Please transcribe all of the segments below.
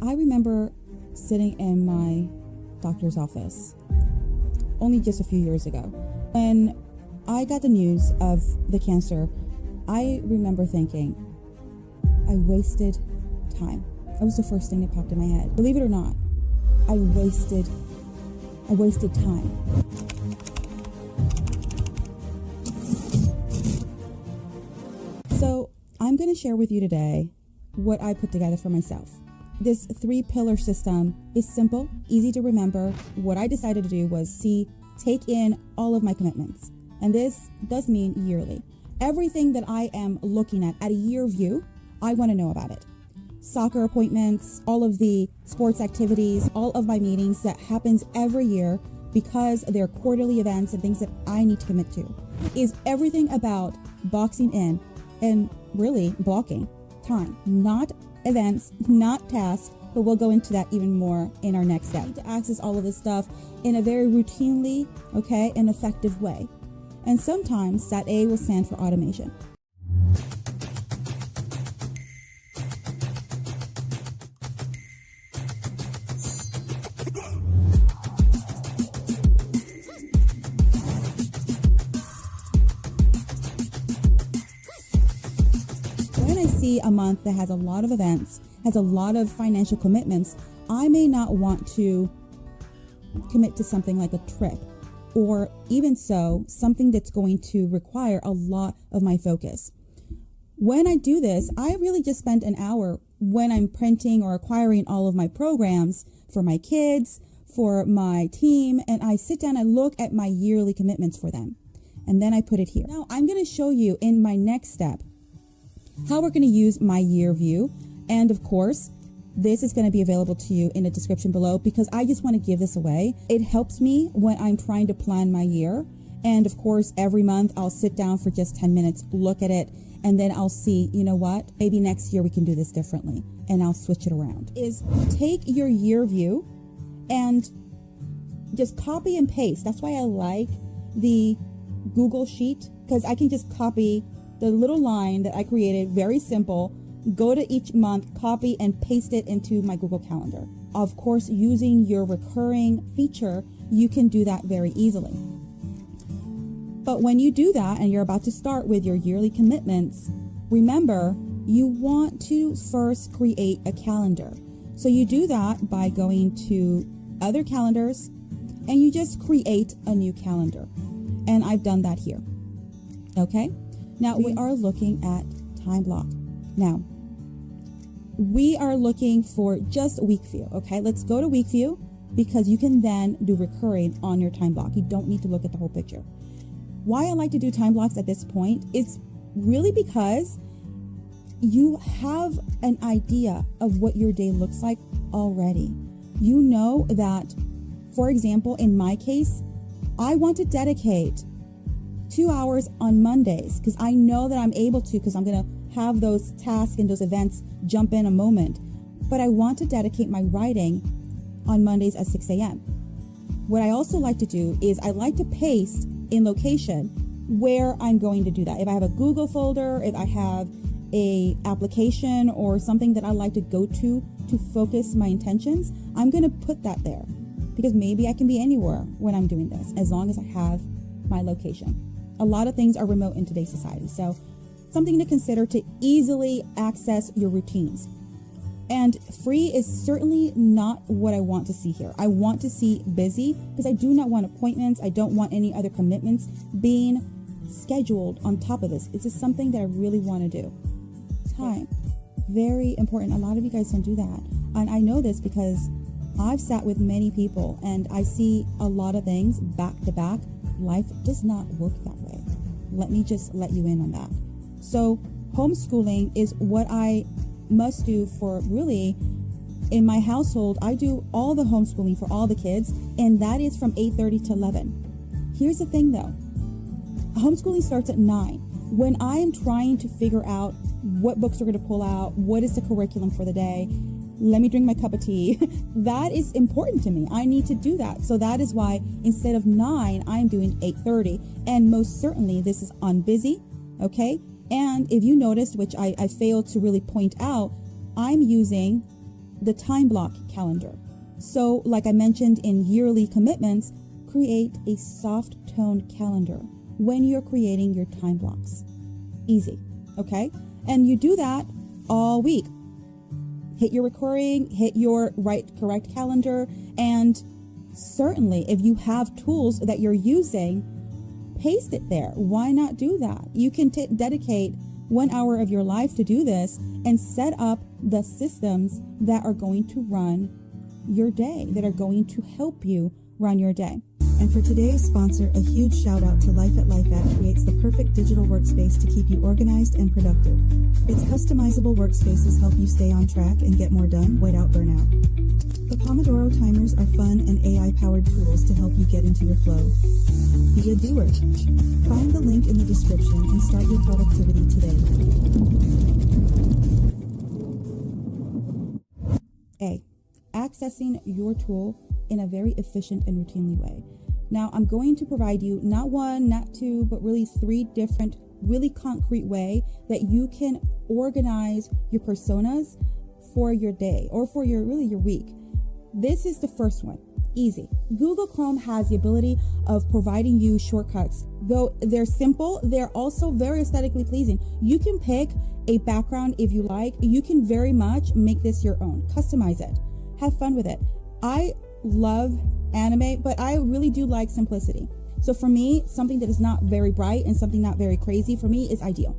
I remember sitting in my doctor's office only just a few years ago. When I got the news of the cancer, I remember thinking, I wasted time. That was the first thing that popped in my head. Believe it or not, I wasted time. So I'm going to share with you today what I put together for myself. This 3-pillar system is simple, easy to remember. What I decided to do was take in all of my commitments. And this does mean yearly. Everything that I am looking at a year view, I want to know about it. Soccer appointments, all of the sports activities, all of my meetings that happens every year because they're quarterly events and things that I need to commit to. Is everything about boxing in and really blocking time, not events, not tasks, but we'll go into that even more in our next step. To access all of this stuff in a very routinely, and effective way. And sometimes that A will stand for automation. When I see a month that has a lot of events, has a lot of financial commitments, I may not want to commit to something like a trip, or even so, something that's going to require a lot of my focus. When I do this, I really just spend an hour when I'm printing or acquiring all of my programs for my kids, for my team, and I sit down and look at my yearly commitments for them. And then I put it here. Now, I'm going to show you in my next step how we're going to use my year view. And of course, this is going to be available to you in the description below because I just want to give this away. It helps me when I'm trying to plan my year. And of course, every month I'll sit down for just 10 minutes, look at it, and then I'll see, you know what, maybe next year we can do this differently, and I'll switch it around. Is take your year view and just copy and paste. That's why I like the Google Sheet, because I can just copy the little line that I created, very simple, go to each month, copy and paste it into my Google Calendar. Of course, using your recurring feature, you can do that very easily. But when you do that and you're about to start with your yearly commitments, remember, you want to first create a calendar. So you do that by going to other calendars and you just create a new calendar. And I've done that here. Okay? Now we are looking at time block. Now, we are looking for just week view. Okay, let's go to week view because you can then do recurring on your time block. You don't need to look at the whole picture. Why I like to do time blocks at this point is really because you have an idea of what your day looks like already. You know that, for example, in my case, I want to dedicate 2 hours on Mondays because I know that I'm able to, because I'm going to have those tasks and those events jump in a moment. But I want to dedicate my writing on Mondays at 6 a.m. What I also like to do is I like to paste in location where I'm going to do that. If I have a Google folder, if I have a application or something that I like to go to focus my intentions, I'm going to put that there because maybe I can be anywhere when I'm doing this as long as I have my location. A lot of things are remote in today's society, so something to consider to easily access your routines. And free is certainly not what I want to see here. I want to see busy because I do not want appointments. I don't want any other commitments being scheduled on top of this. It's just something that I really want to do. Time, very important. A lot of you guys don't do that. And I know this because I've sat with many people and I see a lot of things back to back. Life does not work that way. Let me just let you in on that. So homeschooling is what I must do for really, in my household, I do all the homeschooling for all the kids, and that is from 8:30 to 11. Here's the thing though, homeschooling starts at 9. When I am trying to figure out what books we're going to pull out, what is the curriculum for the day, let me drink my cup of tea. That is important to me. I need to do that. So that is why instead of 9, I'm doing 8:30. And most certainly this is on busy, okay? And if you noticed, which I failed to really point out, I'm using the time block calendar. So like I mentioned in yearly commitments, create a soft tone calendar when you're creating your time blocks. Easy, okay? And you do that all week. Hit your recurring, hit your correct calendar, and certainly if you have tools that you're using, paste it there. Why not do that? You can dedicate 1 hour of your life to do this and set up the systems that are going to run your day, that are going to help you run your day. And for today's sponsor, a huge shout out to LifeAt creates the perfect digital workspace to keep you organized and productive. Its customizable workspaces help you stay on track and get more done without burnout. The Pomodoro timers are fun and AI-powered tools to help you get into your flow. Be a doer. Find the link in the description and start your productivity today. A, accessing your tool in a very efficient and routinely way. Now, I'm going to provide you not one, not two, but really 3 different, really concrete way that you can organize your personas for your day or for your week. This is the first one. Easy. Google Chrome has the ability of providing you shortcuts. Though they're simple, they're also very aesthetically pleasing. You can pick a background if you like. You can very much make this your own. Customize it. Have fun with it. I love anime, but I really do like simplicity. So for me, something that is not very bright and something not very crazy for me is ideal.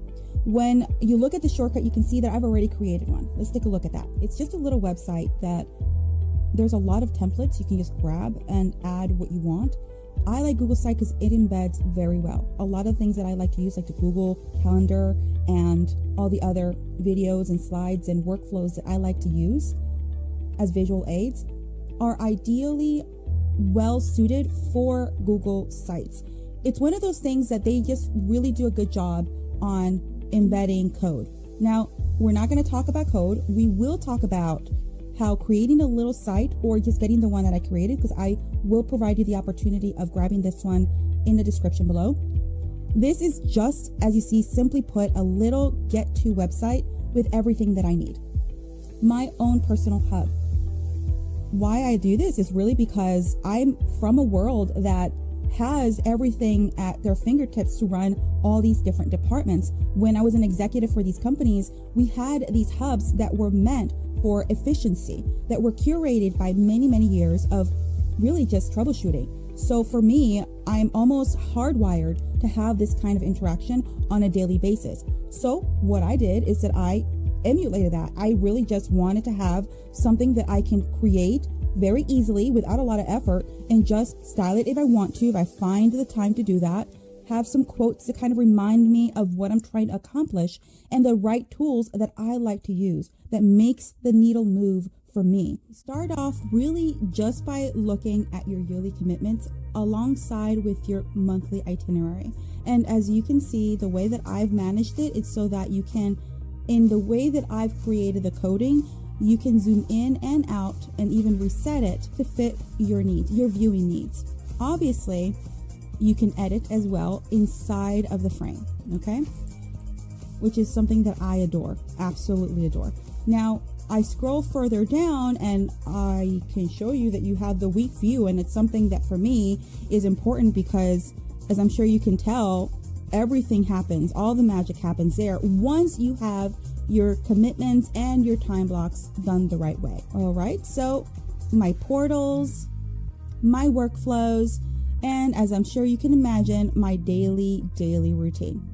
When you look at the shortcut, you can see that I've already created one. Let's take a look at that. It's just a little website that there's a lot of templates you can just grab and add what you want. I like Google Site because it embeds very well. A lot of things that I like to use, like the Google Calendar and all the other videos and slides and workflows that I like to use as visual aids, are ideally well suited for Google Sites. It's one of those things that they just really do a good job on embedding code. Now, we're not going to talk about code. We will talk about how creating a little site or just getting the one that I created, because I will provide you the opportunity of grabbing this one in the description below. This is just, as you see, simply put, a little get-to website with everything that I need. My own personal hub. Why I do this is really because I'm from a world that has everything at their fingertips to run all these different departments. When I was an executive for these companies, we had these hubs that were meant for efficiency, that were curated by many, many years of really just troubleshooting. So for me, I'm almost hardwired to have this kind of interaction on a daily basis. So what I did is that I emulated that. I really just wanted to have something that I can create very easily without a lot of effort and just style it if I want to, if I find the time to do that. Have some quotes to kind of remind me of what I'm trying to accomplish, and the right tools that I like to use that makes the needle move for me. Start off really just by looking at your yearly commitments alongside with your monthly itinerary. And as you can see, the way that I've managed it is so that you can, in the way that I've created the coding, you can zoom in and out and even reset it to fit your needs, your viewing needs. Obviously, you can edit as well inside of the frame, okay? Which is something that I adore, absolutely adore. Now, I scroll further down and I can show you that you have the week view, and it's something that for me is important because, as I'm sure you can tell, everything happens, all the magic happens there once you have your commitments and your time blocks done the right way. All right, so my portals, my workflows, and as I'm sure you can imagine, my daily routine.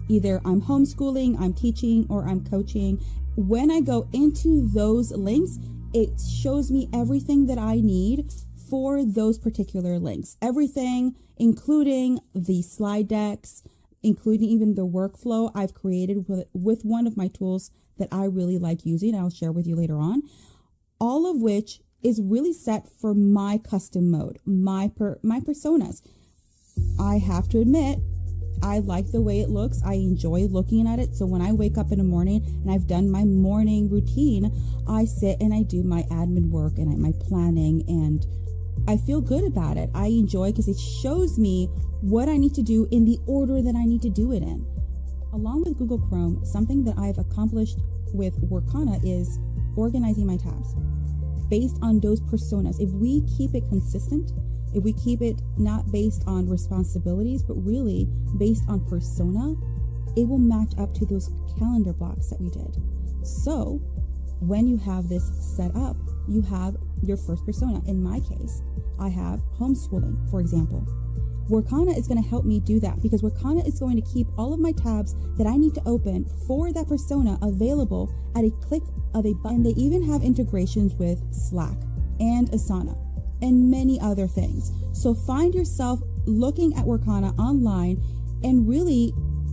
Either I'm homeschooling, I'm teaching, or I'm coaching. When I go into those links, it shows me everything that I need for those particular links. Everything, including the slide decks, including even the workflow I've created with one of my tools that I really like using. I'll share with you later on. All of which is really set for my custom mode, my personas. I have to admit, I like the way it looks. I enjoy looking at it. So when I wake up in the morning and I've done my morning routine, I sit and I do my admin work and my planning, and I feel good about it. I enjoy because it shows me what I need to do in the order that I need to do it in. Along with Google Chrome, something that I've accomplished with Workona is organizing my tabs based on those personas. If we keep it consistent, if we keep it not based on responsibilities, but really based on persona, it will match up to those calendar blocks that we did. So when you have this set up, you have your first persona. In my case, I have homeschooling, for example. Workona is going to help me do that because Workona is going to keep all of my tabs that I need to open for that persona available at a click of a button. They even have integrations with Slack and Asana and many other things. So find yourself looking at Workona online and really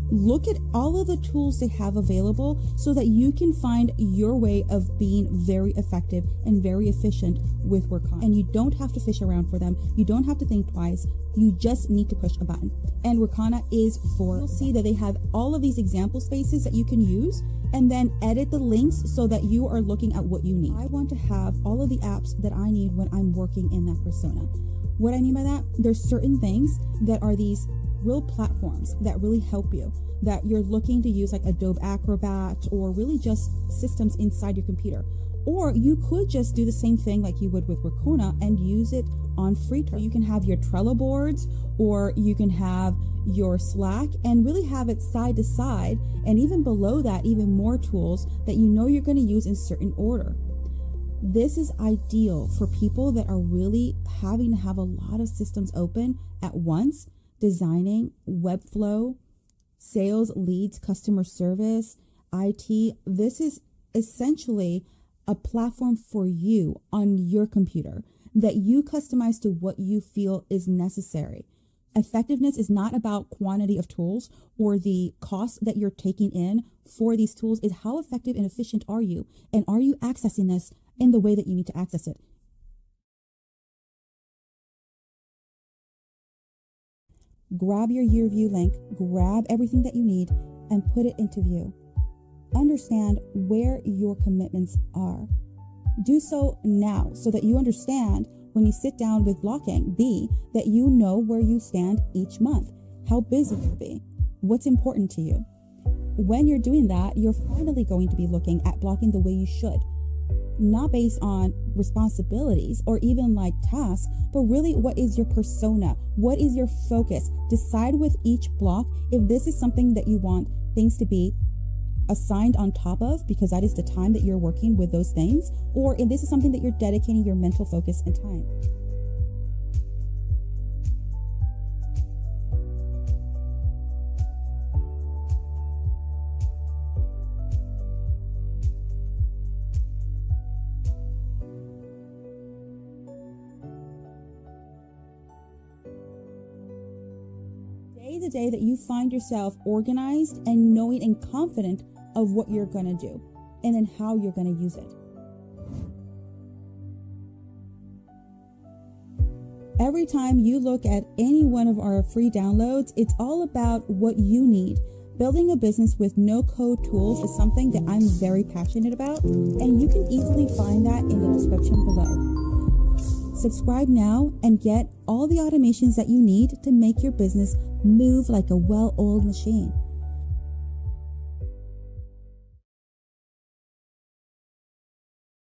look at all of the tools they have available so that you can find your way of being very effective and very efficient with Workona. And you don't have to fish around for them. You don't have to think twice. You just need to push a button. And Workona is for, you'll see that they have all of these example spaces that you can use and then edit the links so that you are looking at what you need. I want to have all of the apps that I need when I'm working in that persona. What I mean by that, there's certain things that are these real platforms that really help you, that you're looking to use, like Adobe Acrobat or really just systems inside your computer. Or you could just do the same thing like you would with Workona and use it on Freeter. You can have your Trello boards, or you can have your Slack and really have it side to side, and even below that, even more tools that you know you're going to use in certain order. This is ideal for people that are really having to have a lot of systems open at once, designing, Webflow, sales, leads, customer service, IT. This is essentially a platform for you on your computer that you customize to what you feel is necessary. Effectiveness is not about quantity of tools or the cost that you're taking in for these tools. Is how effective and efficient are you? And are you accessing this in the way that you need to access it? Grab your year view link, grab everything that you need, and put it into view. Understand where your commitments are. Do so now so that you understand when you sit down with blocking. B, that you know where you stand each month, how busy you'll be, what's important to you. When you're doing that, you're finally going to be looking at blocking the way you should. Not based on responsibilities or even like tasks, but really what is your persona? What is your focus? Decide with each block if this is something that you want things to be assigned on top of, because that is the time that you're working with those things, or if this is something that you're dedicating your mental focus and time. The day that you find yourself organized and knowing and confident of what you're going to do and then how you're going to use it. Every time you look at any one of our free downloads, it's all about what you need. Building a business with no-code tools is something that I'm very passionate about, and you can easily find that in the description below. Subscribe now and get all the automations that you need to make your business move like a well-oiled machine.